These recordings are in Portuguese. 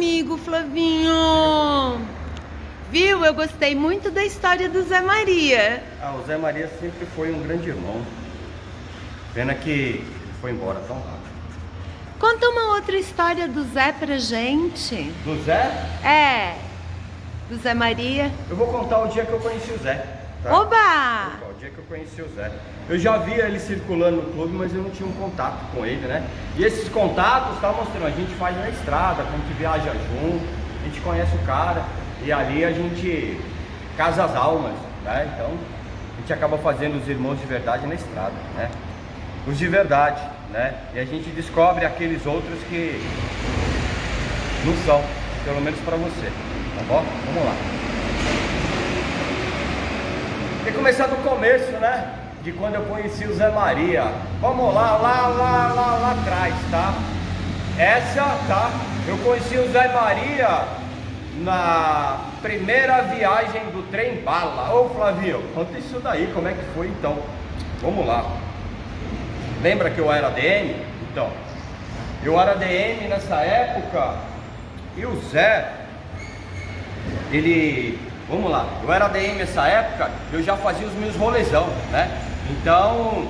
amigo Flavinho. Viu? Eu gostei muito da história do Zé Maria. O Zé Maria sempre foi um grande irmão. Pena que foi embora tão rápido. Conta uma outra história do Zé pra gente. Do Zé? É, do Zé Maria. Eu vou contar o dia que eu conheci o Zé. Tá? Oba! O dia que eu conheci o Zé. Eu já via ele circulando no clube, mas eu não tinha um contato com ele, né? E esses contatos, tá mostrando, a gente faz na estrada, quando a gente viaja junto, a gente conhece o cara. E ali a gente casa as almas, né? Então a gente acaba fazendo os irmãos de verdade na estrada, né? Os de verdade, né? E a gente descobre aqueles outros que não são, pelo menos pra você, tá bom? Vamos lá. Tem que começar do começo, né? De quando eu conheci o Zé Maria. Vamos lá atrás, tá? Essa, tá? Eu conheci o Zé Maria na primeira viagem do trem bala. Ô Flavio, conta isso daí, como é que foi então? Vamos lá. Lembra que eu era ADM? Então, eu era ADM nessa época. E o Zé, ele... Vamos lá, eu era ADM nessa época, eu já fazia os meus rolezão, né? Então,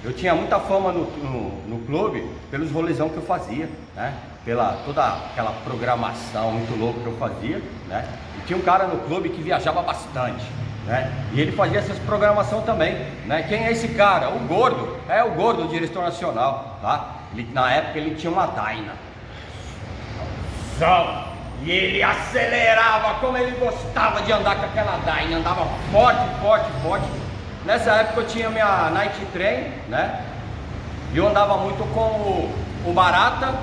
eu tinha muita fama no clube pelos rolezão que eu fazia, né? Pela toda aquela programação muito louca que eu fazia, né? E tinha um cara no clube que viajava bastante, né? E ele fazia essas programação também, né? Quem é esse cara? O Gordo, o Gordo, o diretor nacional, tá? Na época ele tinha uma Dyna. E ele acelerava, como ele gostava de andar com aquela Dyna, andava forte. Nessa época eu tinha minha Night Train, né? E eu andava muito com o Barata.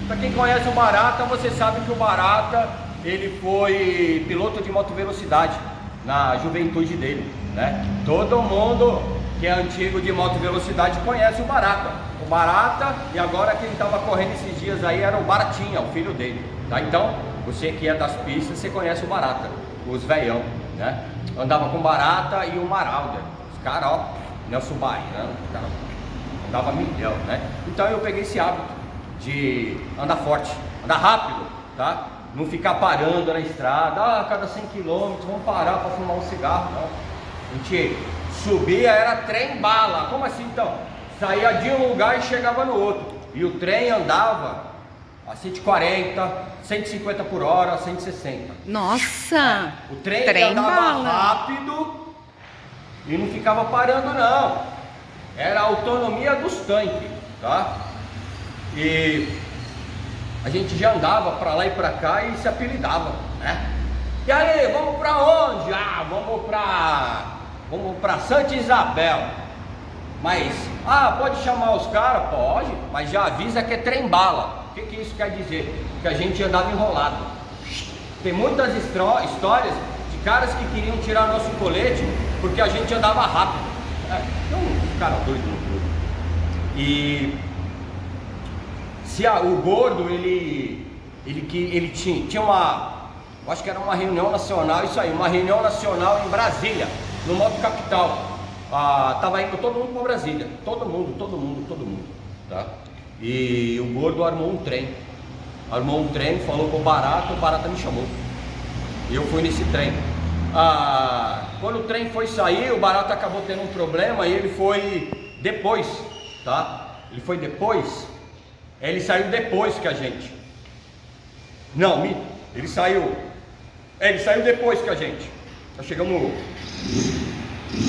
Para quem conhece o Barata, você sabe que o Barata, ele foi piloto de moto velocidade na juventude dele, né? Todo mundo que é antigo de moto velocidade conhece o Barata. O Barata, e agora quem estava correndo esses dias aí era o Baratinha, o filho dele, tá? Então, você que é das pistas, você conhece o Barata, os veião, né? Andava com o Barata e o Maralder. Os caras, ó, Nelson Baiano, cara, andava milhão, né? Então eu peguei esse hábito de andar forte, andar rápido, tá? Não ficar parando na estrada, a cada 100 km vamos parar para fumar um cigarro, não. A gente subia, era trem bala. Como assim então? Saía de um lugar e chegava no outro. E o trem andava a 140, 150 por hora, 160. Nossa! O trem andava bala. rápido e não ficava parando não. Era a autonomia dos tanques, tá? E a gente já andava pra lá e pra cá e se apelidava, né? E aí, vamos pra onde? Vamos pra Santa Isabel. Mas, pode chamar os caras? Pode, mas já avisa que é trem bala. O que isso quer dizer? Que a gente andava enrolado. Tem muitas histórias de caras que queriam tirar nosso colete porque a gente andava rápido. Então, um cara doido no clube. E se o Gordo, ele tinha uma, eu acho que era uma reunião nacional, isso aí, uma reunião nacional em Brasília, no Moto Capital. Tava indo todo mundo para Brasília, todo mundo, tá? E o Gordo armou um trem, falou com o Barata me chamou. E eu fui nesse trem. Quando o trem foi sair, o Barata acabou tendo um problema e ele foi depois, tá? Ele saiu depois que a gente. Não, mito. Ele saiu depois que a gente. Nós chegamos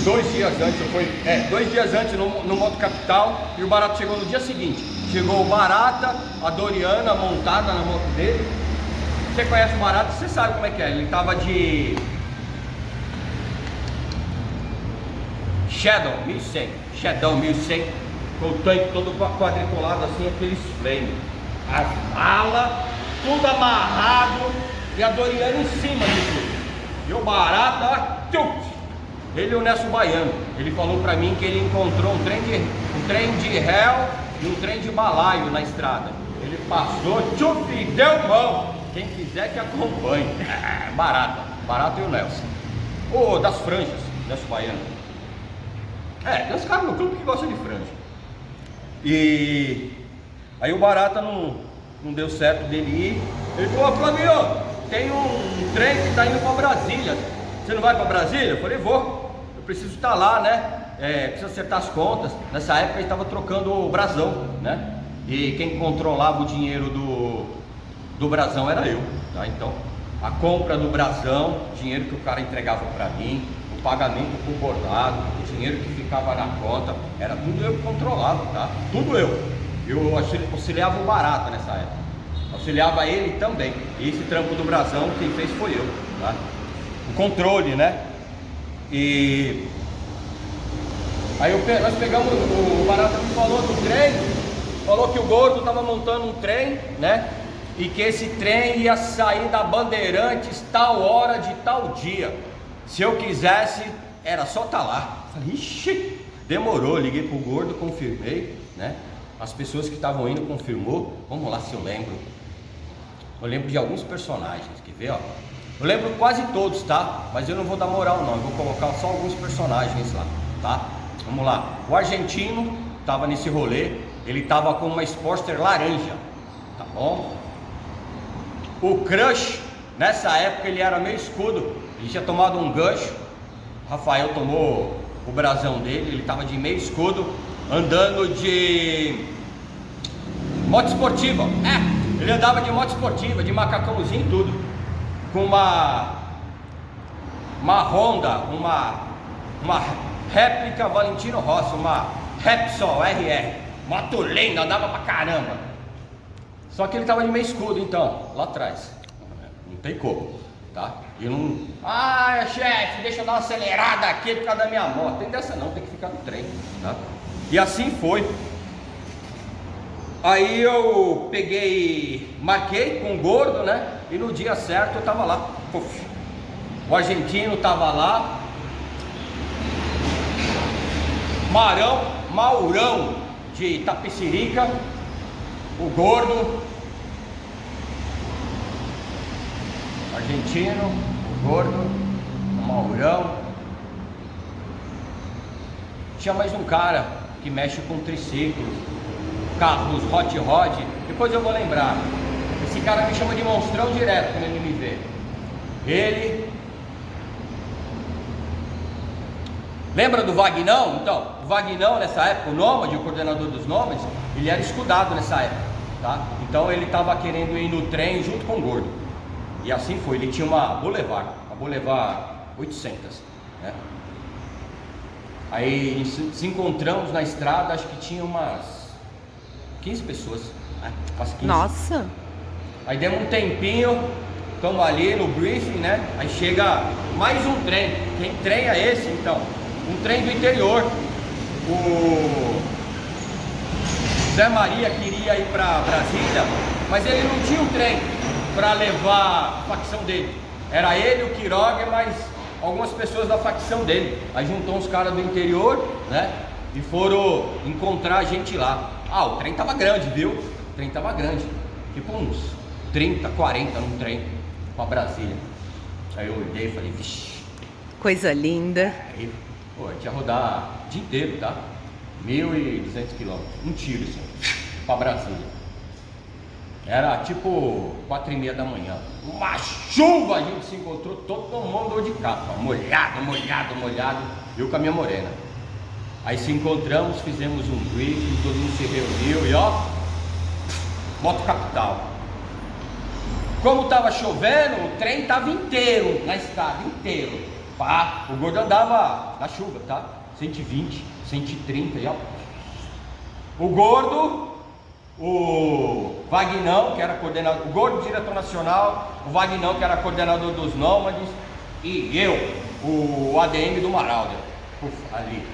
2 dias antes. 2 dias antes no Moto Capital. E o Barata chegou no dia seguinte. Chegou o Barata, a Doriana montada na moto dele. Você conhece o Barata, você sabe como é que é. Ele tava de Shadow 1100, com o tanque todo quadriculado assim, aqueles flames, as balas, tudo amarrado e a Doriana em cima de tudo. E o Barata, ele e o Nelson Baiano, ele falou pra mim que ele encontrou um trem de réu e um trem de balaio na estrada. Ele passou, e deu mão. Quem quiser que acompanhe. Barata e o Nelson. Das franjas, Nelson Baiano. Tem uns caras no clube que gostam de franja. E aí o Barata não não deu certo dele ir. Ele falou: Flavinho, tem um trem que está indo para Brasília, você não vai para Brasília? Eu falei: vou, eu preciso estar lá, né? Preciso acertar as contas. Nessa época a gente estava trocando o brasão, né? E quem controlava o dinheiro do brasão era eu, tá? Então, a compra do brasão, dinheiro que o cara entregava para mim, o pagamento concordado, o dinheiro que ficava na conta, era tudo eu que controlava, tá? Tudo eu. Eu auxiliava o Barata nessa época, auxiliava ele também. E esse trampo do brasão, quem fez foi eu, tá? O controle, né? E aí nós pegamos, o Barata me falou do trem, falou que o Gordo estava montando um trem, né? E que esse trem ia sair da Bandeirantes tal hora de tal dia. Se eu quisesse, era só estar lá. Falei: ixi, demorou. Liguei pro Gordo, confirmei, né? As pessoas que estavam indo confirmou. Vamos lá se eu lembro. Eu lembro de alguns personagens, quer ver, ó? Eu lembro quase todos, tá? Mas eu não vou dar moral não, eu vou colocar só alguns personagens lá, tá? Vamos lá. O argentino tava nesse rolê, ele tava com uma Sportster laranja, tá bom? O Crush, nessa época ele era meio escudo, ele tinha tomado um gancho. O Rafael tomou o brasão dele, ele tava de meio escudo, andando de moto esportiva. Ele andava de moto esportiva, de macacãozinho e tudo, com uma Honda, uma réplica Valentino Rossi, uma Repsol RR, moto lenda, andava pra caramba. Só que ele tava de meio escudo, então, lá atrás, não tem como, tá? E não, chefe, deixa eu dar uma acelerada aqui por causa da minha moto. Tem dessa não, tem que ficar no trem, tá? E assim foi. Aí eu marquei com o Gordo, né? E no dia certo eu tava lá. Puf. O argentino tava lá. Maurão de Itapecerica. O Gordo. Argentino, o Gordo, o Maurão. Tinha mais um cara que mexe com triciclos, carros hot rod, depois eu vou lembrar. Esse cara me chama de monstrão direto quando ele me vê. Ele... Lembra do Vagnão? Então, o Vagnão nessa época, o Nômade, o coordenador dos Nômades, ele era escudado nessa época, tá? Então ele estava querendo ir no trem junto com o Gordo. E assim foi, ele tinha uma Boulevard 800, né? Aí se encontramos na estrada, acho que tinha umas 15 pessoas, né? Umas 15. Nossa! Aí demos um tempinho, estamos ali no briefing, né? Aí chega mais um trem. Que trem é esse então? Um trem do interior. O Zé Maria queria ir para Brasília, mas ele não tinha um trem para levar a facção dele. Era ele, o Quiroga, mas algumas pessoas da facção dele. Aí juntou uns caras do interior, né? E foram encontrar a gente lá. O trem tava grande, viu? O trem tava grande. Tipo uns 30, 40 num trem pra Brasília. Aí eu olhei e falei: vixi. Coisa linda. Aí, a gente ia rodar o dia inteiro, tá? 1.200 quilômetros. Um tiro, assim, pra Brasília. Era tipo 4h30 da manhã. Uma chuva, a gente se encontrou, todo mundo dor de capa, molhado, eu com a minha morena. Aí se encontramos, fizemos um briefing, todo mundo se reuniu e ó, moto capital. Como tava chovendo, o trem tava inteiro na estrada, inteiro. Pá, o Gordo andava na chuva, tá? 120, 130 e ó. O Gordo, o Vagnão, que era coordenador, o Gordo, diretor nacional, o Vagnão, que era coordenador dos Nômades, e eu, o ADM do Maralder, ali.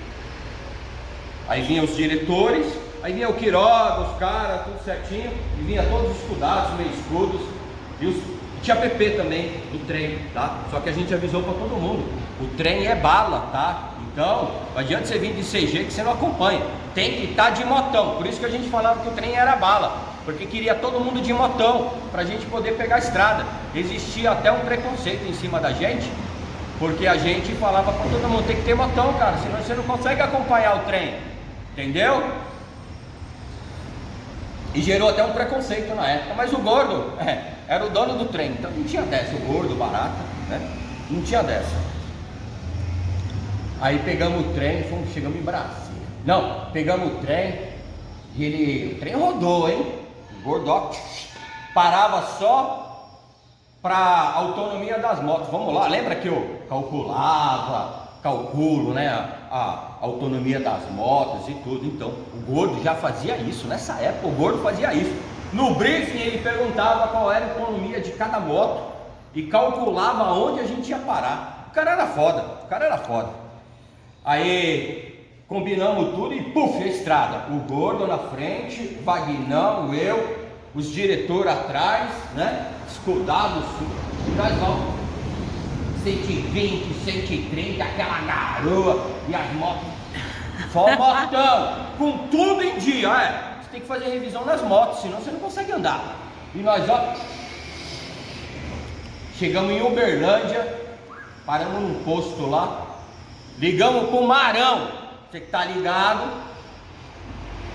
Aí vinham os diretores, aí vinha o Quiroga, os caras, tudo certinho, e vinha todos escudados, meio escudos, e tinha PP também no trem, tá? Só que a gente avisou para todo mundo, o trem é bala, tá? Então, não adianta você vir de CG que você não acompanha, tem que estar de motão. Por isso que a gente falava que o trem era bala, porque queria todo mundo de motão, pra gente poder pegar a estrada. Existia até um preconceito em cima da gente, porque a gente falava para todo mundo: tem que ter motão, cara, senão você não consegue acompanhar o trem, entendeu? E gerou até um preconceito na época, mas o gordo era o dono do trem, então não tinha dessa, o gordo, barata, né? Não tinha dessa. Aí pegamos o trem, chegamos em Brasília. Não, pegamos o trem e o trem rodou, hein? O gordo, ó, parava só para autonomia das motos. Vamos lá, lembra que eu calculo, né, a autonomia das motos e tudo. Então, o gordo já fazia isso, nessa época o gordo fazia isso. No briefing ele perguntava qual era a autonomia de cada moto e calculava onde a gente ia parar. O cara era foda, o cara era foda. Aí combinamos tudo e puf, a estrada. O gordo na frente, Vagnão, eu, os diretores atrás, né? Escudados, e nós vamos 120, 130, aquela garoa e as motos só motão, com tudo em dia. Você tem que fazer revisão nas motos, senão você não consegue andar. E nós, ó, chegamos em Uberlândia, paramos num posto lá, ligamos pro Marão. Você que tá ligado,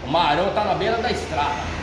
o Marão tá na beira da estrada.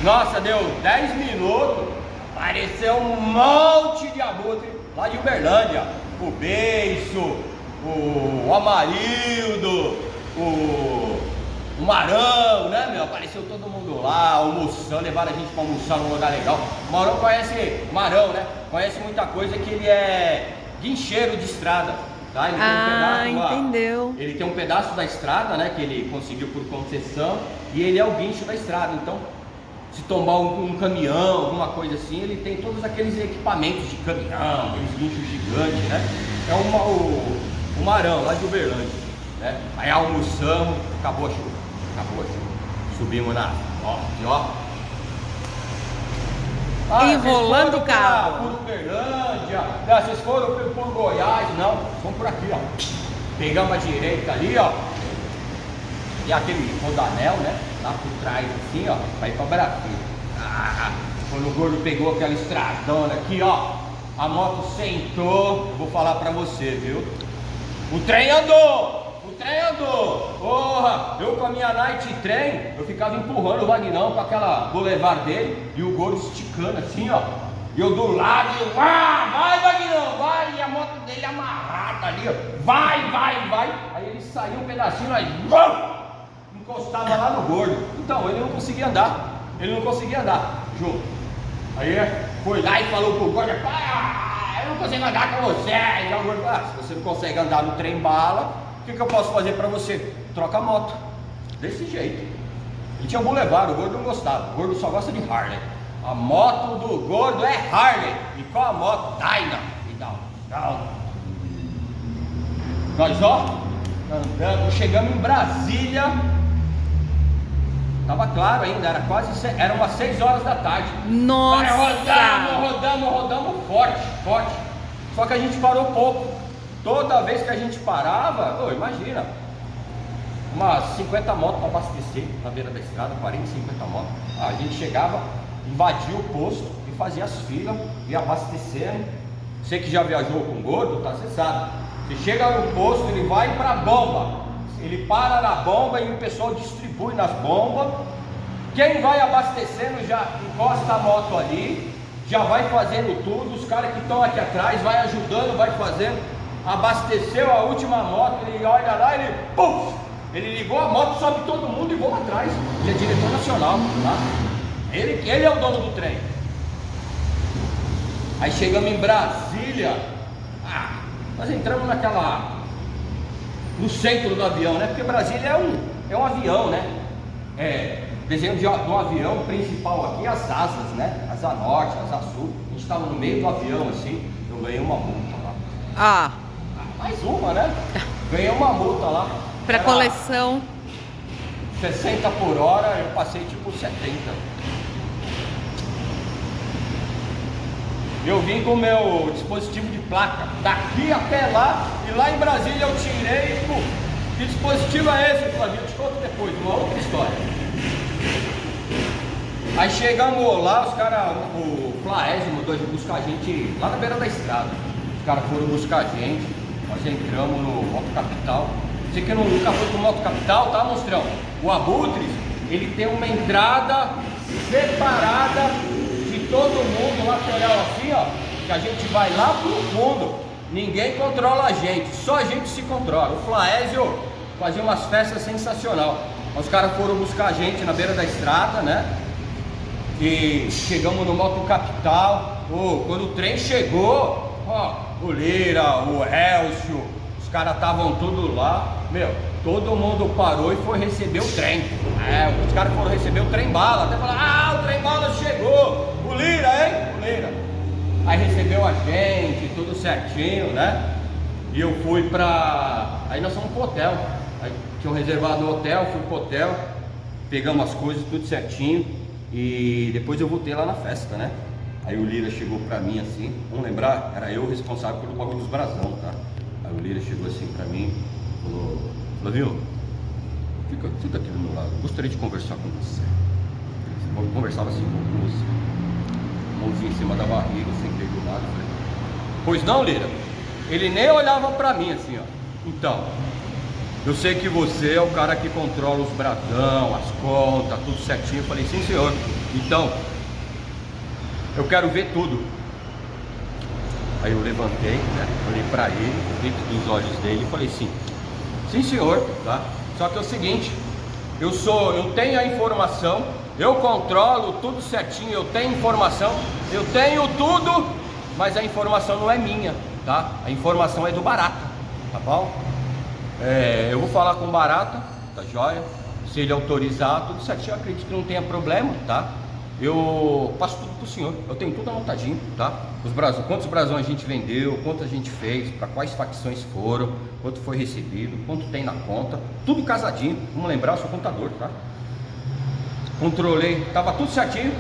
Nossa, deu 10 minutos, apareceu um monte de abutre lá de Uberlândia. O Beiço, o Amarildo, o Marão, né, meu? Apareceu todo mundo lá, almoçando, levaram a gente pra almoçar num lugar legal. O Marão conhece, né? Conhece muita coisa, que ele é guincheiro de estrada. Tá? Ele tem um pedaço, entendeu? Ele tem um pedaço da estrada, né, que ele conseguiu por concessão, e ele é o guincho da estrada. Então, se tombar um caminhão, alguma coisa assim, ele tem todos aqueles equipamentos de caminhão, aqueles guinchos gigantes, né? É o Marão, lá de Uberlândia, né? Aí almoçamos, acabou a chuva. Subimos na ó. Enrolando o carro. Por Uberlândia, vocês foram por Goiás, não, vamos por aqui, ó. Pegamos a direita ali, ó. E aquele rodanel, né? Lá por trás, assim, ó, vai pra Brasília. Quando o gordo pegou aquela estradona aqui, ó, a moto sentou. Vou falar pra você, viu? O trem andou! Porra! Eu com a minha night trem, eu ficava empurrando o Vagnão com aquela boulevard dele e o gordo esticando assim, ó. E eu do lado, vai Vagnão, vai! E a moto dele amarrada ali, ó. Vai! Aí ele saiu um pedacinho, aí encostava lá no gordo. Então, ele não conseguia andar. Junto. Aí foi lá e falou pro gordo: eu não consigo andar com você. E o gordo falou: se você não consegue andar no trem bala, o que eu posso fazer pra você? Troca a moto. Desse jeito. Ele tinha um boulevard, o gordo não gostava. O gordo só gosta de Harley. A moto do gordo é Harley. E qual a moto? Dyna. E não. Nós, ó, andamos, chegamos em Brasília. Tava claro ainda, era umas 6 horas da tarde. Nossa! Rodamos forte. Só que a gente parou pouco. Toda vez que a gente parava, imagina, umas 50 motos para abastecer na beira da estrada, 40, 50 motos. A gente chegava, invadia o posto e fazia as filas, ia abastecendo. Você que já viajou com gordo, tá? Você sabe. Você chega no posto, ele vai para a bomba. Ele para na bomba e o pessoal distribui nas bombas. Quem vai abastecendo já encosta a moto ali, já vai fazendo tudo. Os caras que estão aqui atrás vai ajudando, vai fazendo. Abasteceu a última moto, ele olha lá, ele ligou a moto, sobe todo mundo e voa atrás. Ele é diretor nacional, tá? Ele é o dono do trem. Aí chegamos em Brasília. Nós entramos no centro do avião, né? Porque Brasília é um avião, né? Desenho de um avião principal aqui, as asas, né? Asa norte, asa sul. A gente estava no meio do avião, assim. Eu ganhei uma multa lá. Mais uma, né? Ganhei uma multa lá. Pra coleção. 60 por hora, eu passei tipo 70. Eu vim com o meu dispositivo de placa daqui até lá, e lá em Brasília eu tirei. Que dispositivo é esse, Flavinho? Eu te conto depois, uma outra história. Aí chegamos lá, os caras, o Flaésio mandou buscar a gente lá na beira da estrada. Os caras foram buscar a gente, nós entramos no Moto Capital. Você que nunca foi pro Moto Capital, tá, monstrão? O Abutres ele tem uma entrada separada de todo mundo, lateral assim, ó, que a gente vai lá pro fundo. Ninguém controla a gente, só a gente se controla. O Flaésio fazia umas festas sensacional. Os caras foram buscar a gente na beira da estrada, né? E chegamos no Moto Capital. Quando o trem chegou, ó, o Lira, o Elcio, os caras estavam tudo lá. Meu, todo mundo parou e foi receber o trem. Os caras foram receber o trem bala. Até falaram, o trem bala chegou. O Lira, hein? O Lira. Aí recebeu a gente, tudo certinho, né? E eu fui pra... Aí nós fomos pro hotel. Aí tinham reservado o hotel, fui pro hotel. Pegamos as coisas, tudo certinho. E depois eu voltei lá na festa, né? Aí o Lira chegou pra mim assim, vamos lembrar, era eu o responsável pelo bagulho dos brasão, tá? Aí o Lira chegou assim pra mim, falou, Flavinho, fica aqui do meu lado, gostaria de conversar com você. Eu conversava assim com você, mãozinha em cima da barriga, sentei do lado, falei, pois não, Lira? Ele nem olhava pra mim assim, ó. Então, eu sei que você é o cara que controla os brasão, as contas, tudo certinho. Eu falei, sim senhor. Então, eu quero ver tudo. Aí eu levantei, né? Olhei pra ele, dentro dos olhos dele e falei sim senhor, tá? Só que é o seguinte, eu tenho a informação, eu controlo tudo certinho, eu tenho informação, eu tenho tudo, mas a informação não é minha, tá? A informação é do Barata, tá bom? Eu vou falar com o Barata, tá joia? Se ele autorizar, tudo certinho, eu acredito que não tenha problema, tá? Eu passo tudo pro senhor, eu tenho tudo anotadinho, tá? Os brasões, quantos brasões a gente vendeu, quanto a gente fez, para quais facções foram, quanto foi recebido, quanto tem na conta, tudo casadinho, vamos lembrar, eu sou contador, tá? Controlei, tava tudo certinho.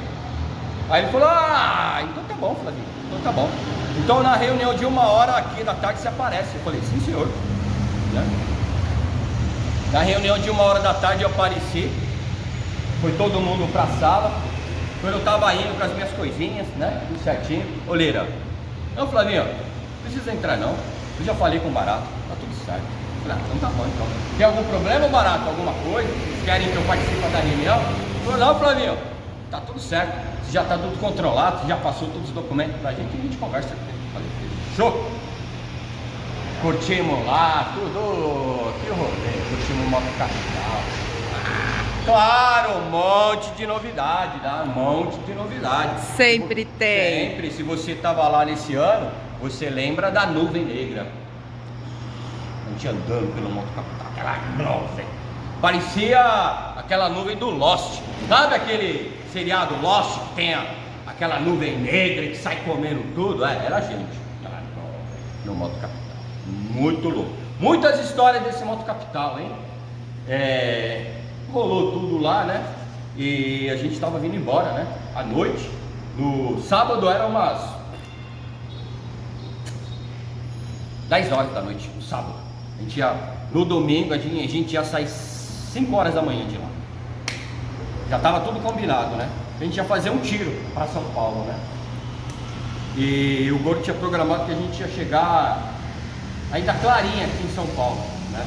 Aí ele falou, então tá bom, Flavinho, então tá bom. Então na reunião de 1h aqui da tarde você aparece. Eu falei, sim senhor, né? Na reunião de 1h da tarde eu apareci, foi todo mundo pra sala. Quando eu tava indo com as minhas coisinhas, né, tudo certinho, ô Lira, não, Flavinho, não precisa entrar não, eu já falei com o Barato, tá tudo certo. Eu falei, então tá bom então. Tem algum problema, Barato, alguma coisa? Vocês querem que eu participe da reunião? Eu falei, não, Flavinho, tá tudo certo, você já tá tudo controlado, você já passou todos os documentos pra gente e a gente conversa aqui. Falei, show! Curtimos lá, tudo, que rolê, curtimos o Moto Capital. Claro, um monte de novidade, tá? Um monte de novidade. Sempre tem. Sempre, se você tava lá nesse ano, você lembra da nuvem negra. A gente andando pelo Moto Capital, aquela nuvem. Parecia aquela nuvem do Lost. Sabe aquele seriado Lost que tem aquela nuvem negra que sai comendo tudo? Era a gente, no Moto Capital. Muito louco. Muitas histórias desse Moto Capital, hein? Rolou tudo lá, né? E a gente tava vindo embora, né? À noite. No sábado era umas 10 horas da noite, no sábado. No domingo a gente ia sair 5 horas da manhã de lá. Já tava tudo combinado, né? A gente ia fazer um tiro para São Paulo, né? E o Gordo tinha programado que a gente ia chegar ainda clarinha aqui em São Paulo, né?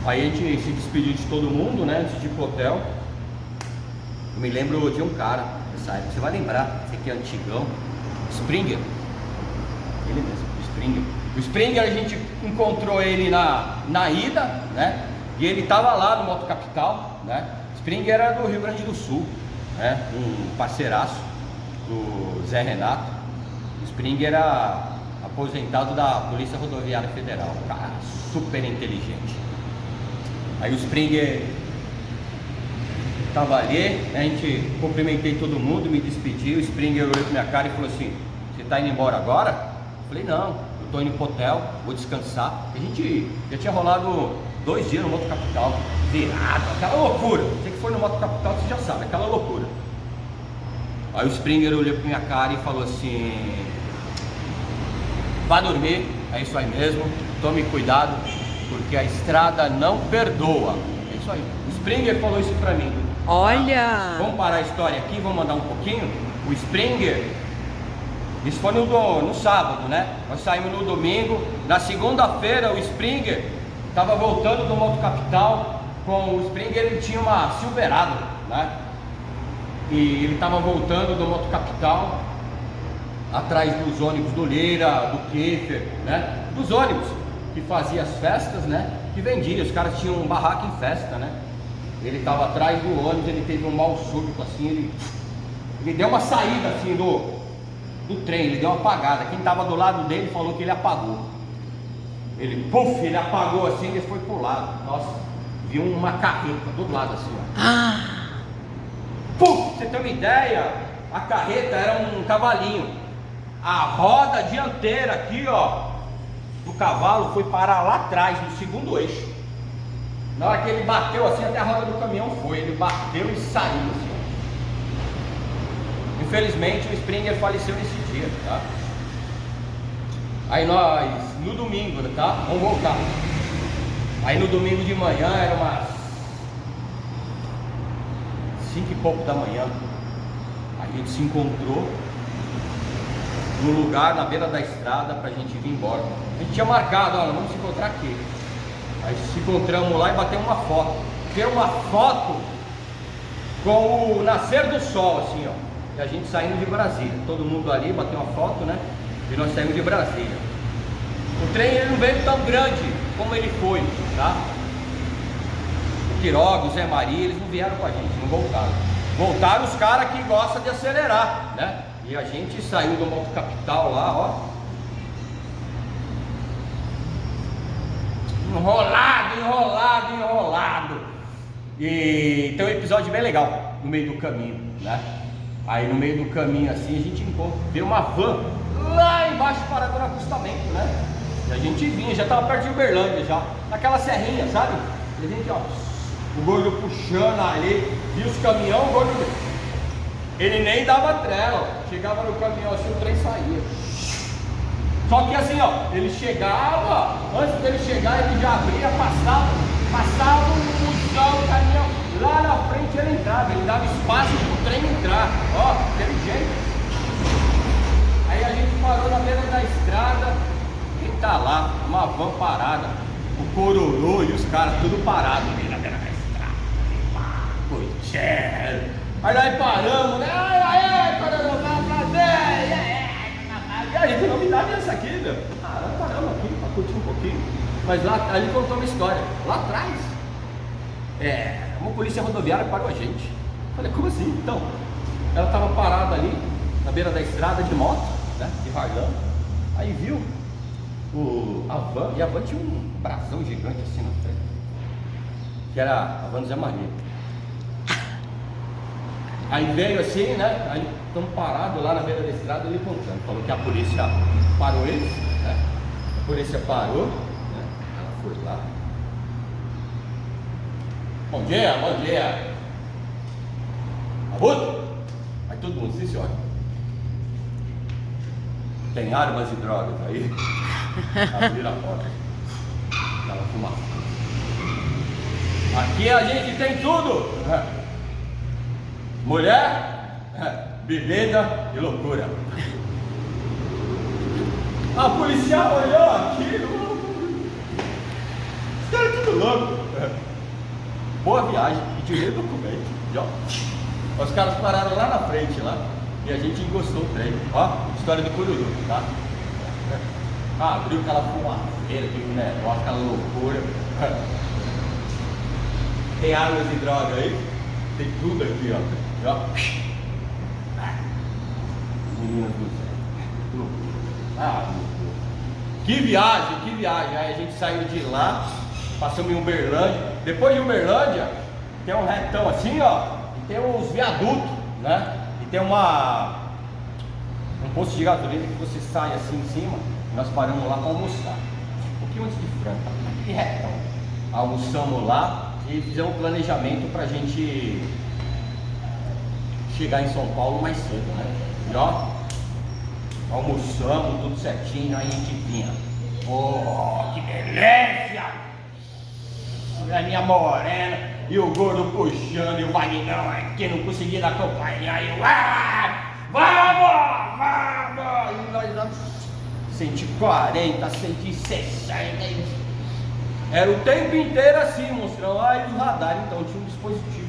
Aí a gente se despediu de todo mundo, né? Antes de ir pro hotel. Eu me lembro de um cara nessa época, você vai lembrar, esse aqui é antigão, Springer. Ele mesmo, o Springer. O Springer a gente encontrou ele na ida, né? E ele tava lá no Moto Capital, né? Springer era do Rio Grande do Sul, né? Um parceiraço do Zé Renato. O Springer era aposentado da Polícia Rodoviária Federal, um cara super inteligente. Aí o Springer tava ali, a gente cumprimentei todo mundo, me despedi. O Springer olhou pra minha cara e falou assim: você tá indo embora agora? Eu falei, não, eu tô indo pro hotel, vou descansar. A gente já tinha rolado 2 dias no Moto Capital, virado, aquela loucura. Você que foi no Moto Capital, você já sabe, aquela loucura. Aí o Springer olhou pra minha cara e falou assim: vá dormir, é isso aí mesmo, tome cuidado, porque a estrada não perdoa. É isso aí. O Springer falou isso pra mim. Olha! Tá? Vamos parar a história aqui, vamos mandar um pouquinho. O Springer, isso foi no sábado, né? Nós saímos no domingo. Na segunda-feira o Springer estava voltando do Moto Capital com o Springer, ele tinha uma Silverado, né? E ele estava voltando do Moto Capital, atrás dos ônibus do Lira, do Kiefer, né? Dos ônibus que fazia as festas, né? Que vendia, os caras tinham um barraco em festa, né? Ele estava atrás do ônibus, ele teve um mal súbito assim, ele deu uma saída assim do trem, ele deu uma apagada. Quem estava do lado dele falou que ele apagou. Ele, puf, ele apagou assim, ele foi pro lado. Nossa, viu uma carreta do lado assim, ó. Puf, você tem uma ideia? A carreta era um cavalinho. A roda dianteira aqui, ó, do cavalo foi parar lá atrás, no segundo eixo. Na hora que ele bateu assim, até a roda do caminhão foi. Ele bateu e saiu assim, ó. Infelizmente o Springer faleceu nesse dia, tá? Aí nós, no domingo, tá? Vamos voltar. Aí no domingo de manhã, era umas 5 e pouco da manhã, a gente se encontrou no lugar, na beira da estrada, pra gente vir embora. A gente tinha marcado, olha, vamos se encontrar aqui. Aí se encontramos lá e batemos uma foto. Tem uma foto com o nascer do sol, assim, ó. E a gente saindo de Brasília. Todo mundo ali bateu uma foto, né? E nós saímos de Brasília. O trem ele não veio tão grande como ele foi, tá? O Quiroga, o Zé Maria, eles não vieram com a gente, não voltaram. Voltaram os caras que gostam de acelerar, né? E a gente saiu do Moto Capital lá, ó. Enrolado. E tem um episódio bem legal no meio do caminho, né? Aí no meio do caminho assim a gente encontra, vê uma van lá embaixo parada no acostamento, né? E a gente vinha, já tava perto de Uberlândia já, naquela serrinha, sabe? E a gente, ó, o gordo puxando ali, via os caminhões, o gordo, ele nem dava trela, chegava no caminhão assim, o trem saía. Só que assim, ó, ele chegava, antes dele chegar, ele já abria, passava o chão, o caminhão, lá na frente ele entrava, ele dava espaço pro trem entrar, ó, daquele jeito. Aí a gente parou na beira da estrada, quem tá lá, uma van parada, o Cororô e os caras tudo parados ali na beira da estrada. Coitado. Aí nós paramos, né? Aí, Cororô, vai pra ver. E aí, que novidade é essa aqui, meu? Ah, nós paramos aqui pra curtir um pouquinho. Mas lá, ali contou uma história. Lá atrás, uma polícia rodoviária parou a gente. Falei, como assim? Então, ela tava parada ali, na beira da estrada de moto, né? De Harlão. Aí viu a van, e a van tinha um brasão gigante assim na frente, que era a van do Zé Maria. Aí veio assim, né? Aí estamos parados lá na beira da estrada, ele contando. Falou que a polícia parou eles, né? A polícia parou, né? Ela foi lá. Bom dia! Abutre? Aí todo mundo, sim senhora. Tem armas e drogas aí? Abriram a porta. Tava fumando. Aqui a gente tem tudo! Mulher, bebida e loucura. A policial olhou aquilo. Os caras tudo louco. Boa viagem, e tirei o documento. Ó. Os caras pararam lá na frente lá, e a gente encostou o trem. Ó, história do Cururu, tá? Abriu aquela fumaceira, aquele negócio, aquela loucura. Tem armas e droga aí? Tem tudo aqui, ó. Meninas do céu. Que viagem. Aí a gente saiu de lá, passamos em Uberlândia. Depois de Uberlândia, tem um retão assim, ó. E tem uns viadutos, né? E tem um posto de gasolina que você sai assim em cima. Nós paramos lá para almoçar. Um pouquinho antes de Franca, aquele retão. Almoçamos lá e fizemos um planejamento pra gente chegar em São Paulo mais cedo, né? E ó, almoçamos tudo certinho, aí a gente vinha. Oh, que beleza! A minha morena e o gordo puxando e o Vagnão aqui não conseguia acompanhar. E eu, vamos! E nós vamos 140, 160. Era o tempo inteiro assim, mostrando. Aí os radares, então, tinha um dispositivo.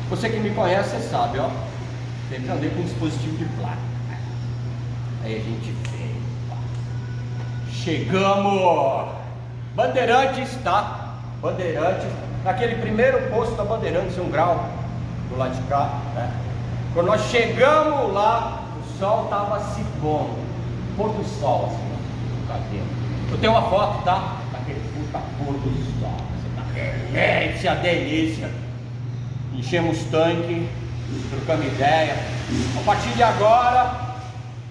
Você que me conhece, você sabe, ó. Sempre andei com um dispositivo de placa. Aí a gente veio. Chegamos! Bandeirantes, tá? Bandeirantes. Naquele primeiro posto da Bandeirantes, 1 grau. Do lado de cá, né? Quando nós chegamos lá, o sol tava se pondo. Pôr do sol, assim, ó. Eu tenho uma foto, tá? Daquele puta pôr do sol. Delícia, delícia. Enchemos tanque, trocamos ideia. A partir de agora,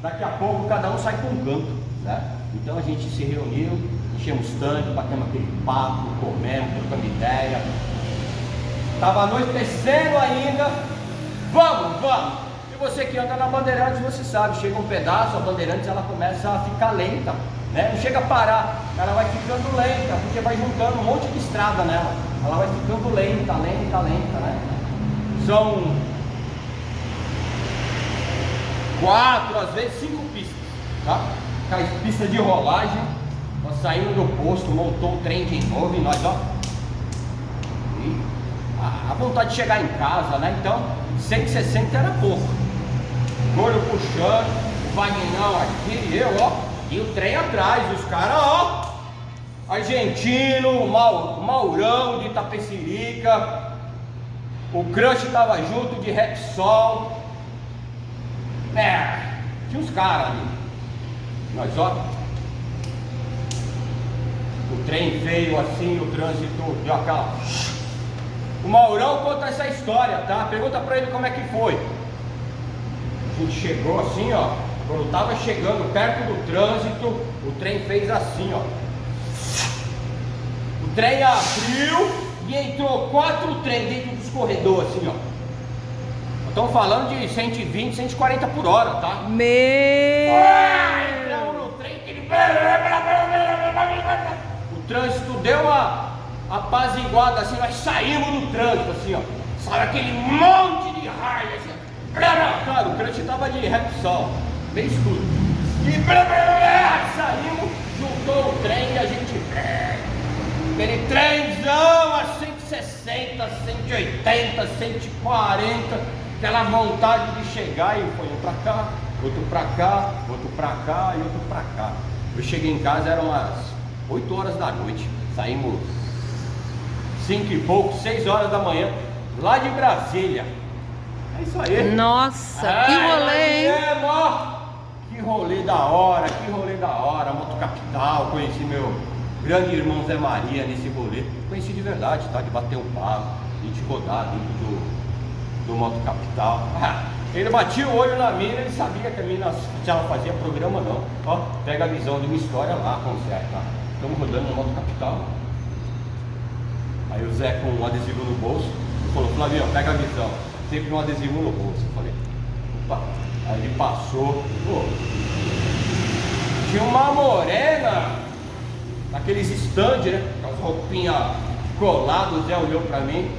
daqui a pouco, cada um sai para um canto, né? Então a gente se reuniu, enchemos tanque, batemos aquele papo, comemos, trocamos ideia. Tava anoitecendo ainda. Vamos, vamos! E você que anda na Bandeirantes, você sabe, chega um pedaço, a Bandeirantes ela começa a ficar lenta, né? Não chega a parar, ela vai ficando lenta, porque vai juntando um monte de estrada nela. Ela vai ficando lenta, lenta, lenta, né? São 4, às vezes 5 pistas, tá? Aquelas pistas de rolagem. Nós saímos do posto, montou o trem de novo e nós, ó. E a vontade de chegar em casa, né? Então, 160 era pouco. Olho puxando, o vaninão aqui, eu, ó. E o trem atrás, os caras, ó. Argentino, Maurão de Itapecerica. O Crush tava junto de Repsol. Tinha uns caras ali. Nós, ó. O trem veio assim, o trânsito deu aquela. O Maurão conta essa história, tá? Pergunta pra ele como é que foi. A gente chegou assim, ó. Quando tava chegando perto do trânsito, o trem fez assim, ó. O trem abriu e entrou 4 trens dentro dos corredores, assim, ó. Estamos falando de 120, 140 por hora, tá? Entramos no trem, aquele... O trânsito deu uma apaziguada, assim, nós saímos do trânsito, assim, ó. Saiu aquele monte de raio, assim, ó. Claro, o trânsito tava de Repsol, bem escuro. E saímos, juntou o trem e a gente... Aquele trenzão a 160, 180, 140, aquela vontade de chegar e foi um pra cá, outro pra cá, outro pra cá e outro pra cá. Eu cheguei em casa, eram umas 8 horas da noite, saímos 5 e pouco, 6 horas da manhã, lá de Brasília. É isso aí. Nossa, que rolê, hein? Que rolê da hora, que rolê da hora. Moto Capital, conheci meu grande irmão Zé Maria nesse rolê. Conheci de verdade, tá? De bater um papo, de rodar dentro do Moto Capital. Ele batia o olho na mina, ele sabia que a mina, se ela fazia programa não. Ó, pega a visão de uma história lá, conserta, tá? Estamos rodando no Moto Capital. Aí o Zé com um adesivo no bolso, falou, Flavinho, pega a visão. Sempre um adesivo no bolso. Eu falei, opa. Aí ele passou, pô. Tinha uma morena naqueles stand, né? Com as roupinhas coladas, o Zé olhou pra mim.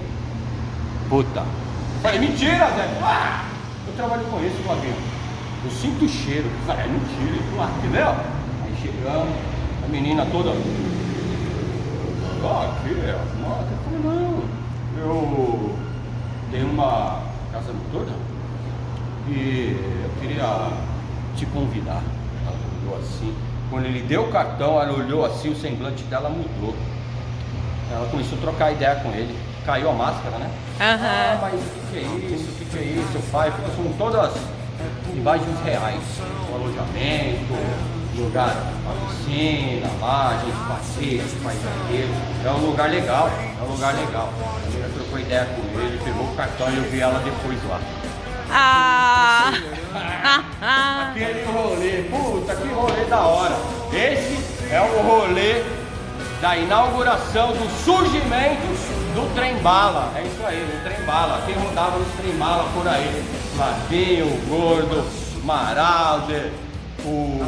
Puta. Eu falei, mentira, Zé. Eu trabalho com isso, Flavinho. Eu sinto o cheiro. Eu falei, é mentira. Ele falou, que vê, ó. Aí chegamos, a menina toda. Ó, aqui, ó. Nossa, eu falei, não. Eu tenho uma casa noturna e eu queria te convidar. Ela olhou assim. Quando ele deu o cartão, ela olhou assim, o semblante dela mudou. Ela começou a trocar ideia com ele. Caiu a máscara, né? Ah, mas o que é isso? O que é isso? O pai, são todas imagens reais. O alojamento, lugar, a piscina, lá, a gente passeia, faz aquilo. É um lugar legal, é um lugar legal. A menina trocou ideia com ele, pegou o cartão e eu vi ela depois lá. Aquele rolê, puta, que rolê da hora. Esse é o rolê da inauguração, do surgimento do trem-bala. É isso aí, o trem-bala. Quem rodava nos trem-bala por aí? Flavinho, o Gordo, Maralder, o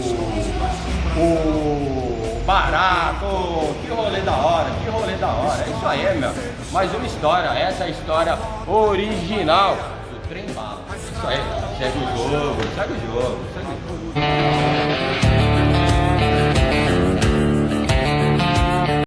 Barato. Que rolê da hora, que rolê da hora. É isso aí, meu. Mais uma história, essa é a história original do trem-bala. Isso aí, segue o jogo, segue o jogo, segue o jogo.